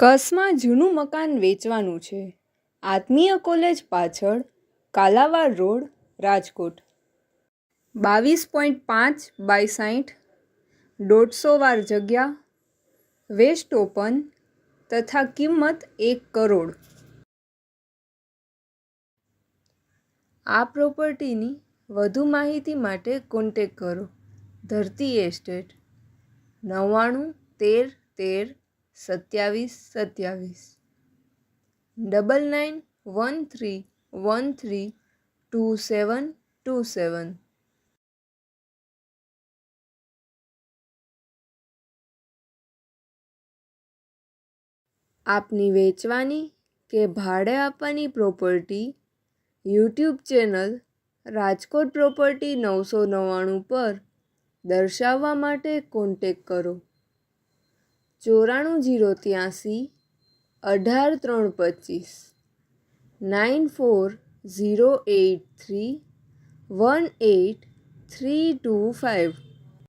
કચ્છમાં જૂનું મકાન વેચવાનું છે. આત્મીય કોલેજ પાછળ, કાલાવાડ રોડ, રાજકોટ. 22.5 બાય 60, 150 વાર જગ્યા, વેસ્ટ ઓપન તથા કિંમત 1 કરોડ. આ પ્રોપર્ટીની વધુ માહિતી માટે કોન્ટેક કરો ધરતી એસ્ટેટ 9913132727 9913132727. આપની વેચવાની કે ભાડે આપવાની property YouTube channel Rajkot property 999 પર દર્શાવવા માટે કોન્ટેક કરો 94083 18325 94083 18325.